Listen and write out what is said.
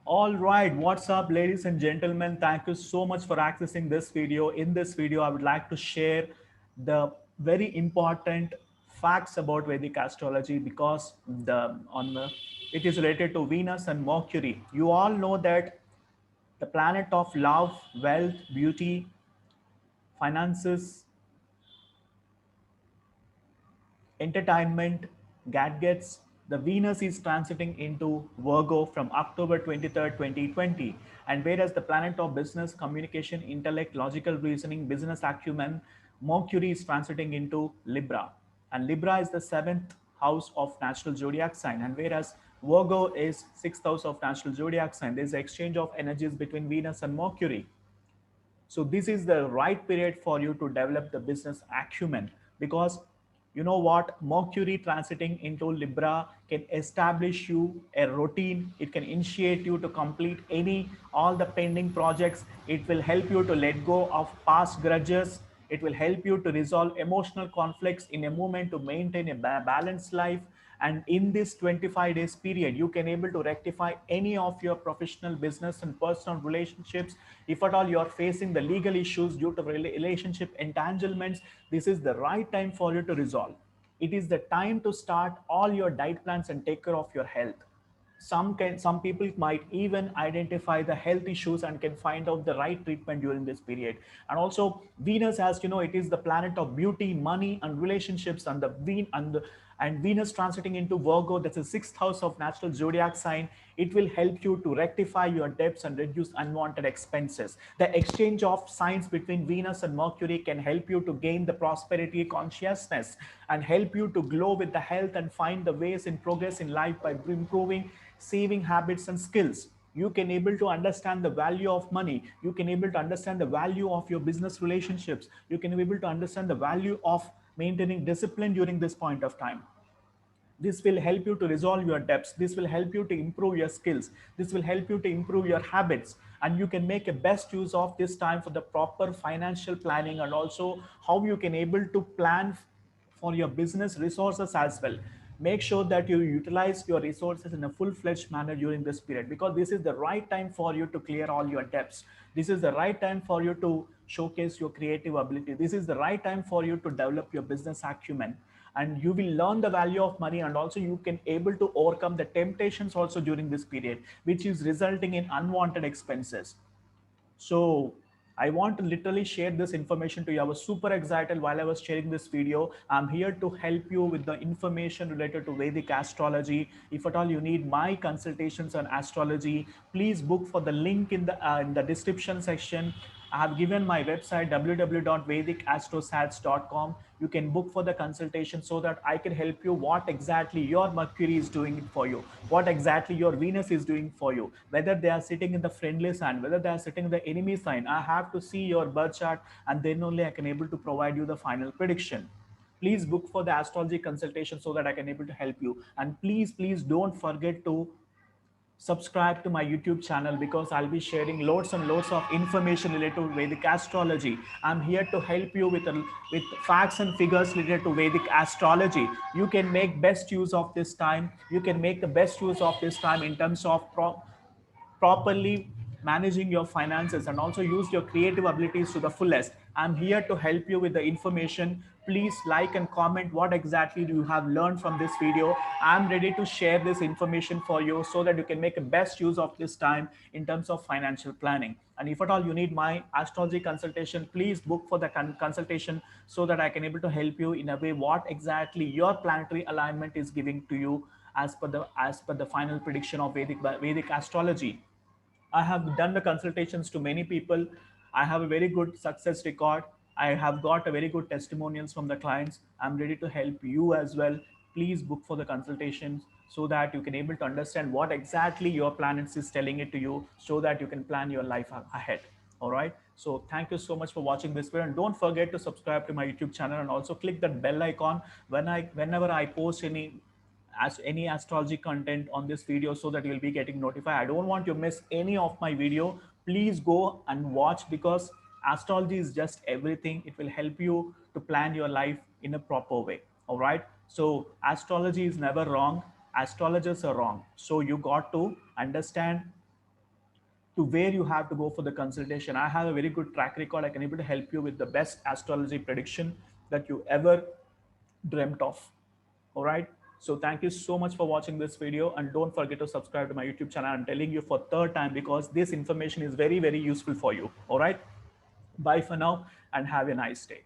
All right, what's up, ladies and gentlemen? Thank you so much for accessing this video. In this video, I would like to share the very important facts about Vedic astrology because it is related to Venus and Mercury. You all know that the planet of love, wealth, beauty, finances, entertainment, gadgets. The Venus is transiting into Virgo from October 23rd, 2020. And whereas the planet of business, communication, intellect, logical reasoning, business acumen, Mercury is transiting into Libra. And Libra is the seventh house of natural zodiac sign. And whereas Virgo is sixth house of natural zodiac sign, there's an exchange of energies between Venus and Mercury. So this is the right period for you to develop the business acumen because you know what, Mercury transiting into Libra can establish you a routine. It can initiate you to complete any all the pending projects. It will help you to let go of past grudges. It will help you to resolve emotional conflicts in a movement to maintain a balanced life. And in this 25 days period, you can able to rectify any of your professional, business and personal relationships. If at all you are facing the legal issues due to relationship entanglements, this is the right time for you to resolve. It is the time to start all your diet plans and take care of your health. Some people might even identify the health issues and can find out the right treatment during this period. And also Venus, as you know, it is the planet of beauty, money and relationships. And and Venus transiting into Virgo, that's the sixth house of natural zodiac sign. It will help you to rectify your debts and reduce unwanted expenses. The exchange of signs between Venus and Mercury can help you to gain the prosperity consciousness and help you to glow with the health and find the ways in progress in life by improving saving habits and skills. You can able to understand the value of money. You can able to understand the value of your business relationships. You can be able to understand the value of maintaining discipline during this point of time. This will help you to resolve your debts. This will help you to improve your skills. This will help you to improve your habits. And you can make a best use of this time for the proper financial planning and also how you can able to plan for your business resources as well. Make sure that you utilize your resources in a full-fledged manner during this period because this is the right time for you to clear all your debts. This is the right time for you to showcase your creative ability. This is the right time for you to develop your business acumen, and you will learn the value of money, and also you can able to overcome the temptations also during this period, which is resulting in unwanted expenses. So I want to literally share this information to you. I was super excited while I was sharing this video. I'm here to help you with the information related to Vedic astrology. If at all you need my consultations on astrology, please book for the link in the description section. I have given my website www.vedicastrosats.com. You can book for the consultation so that I can help you what exactly your Mercury is doing it for you, what exactly your Venus is doing for you, whether they are sitting in the friendly sign, whether they are sitting in the enemy sign. I have to see your birth chart and then only I can able to provide you the final prediction. Please book for the astrology consultation so that I can able to help you. And please don't forget to subscribe to my YouTube channel because I'll be sharing loads and loads of information related to Vedic astrology. I'm here to help you with facts and figures related to Vedic astrology. You can make best use of this time. You can make the best use of this time in terms of properly managing your finances and also use your creative abilities to the fullest. I'm here to help you with the information. Please like and comment what exactly you have learned from this video. I'm ready to share this information for you so that you can make the best use of this time in terms of financial planning. And if at all you need my astrology consultation, please book for the consultation so that I can able to help you in a way what exactly your planetary alignment is giving to you as per the final prediction of Vedic astrology. I have done the consultations to many people. I have a very good success record. I have got a very good testimonials from the clients. I'm ready to help you as well. Please book for the consultations so that you can able to understand what exactly your planets is telling it to you so that you can plan your life ahead. All right. So thank you so much for watching this video, and don't forget to subscribe to my YouTube channel and also click that bell icon whenever I post any astrology content on this video so that you'll be getting notified. I don't want you to miss any of my video. Please go and watch because astrology is just everything. It will help you to plan your life in a proper way. All right. So astrology is never wrong. Astrologers are wrong. So you got to understand to where you have to go for the consultation. I have a very good track record. I can able to help you with the best astrology prediction that you ever dreamt of. All right. So thank you so much for watching this video, and don't forget to subscribe to my YouTube channel. I'm telling you for third time because this information is very, very useful for you. All right. Bye for now and have a nice day.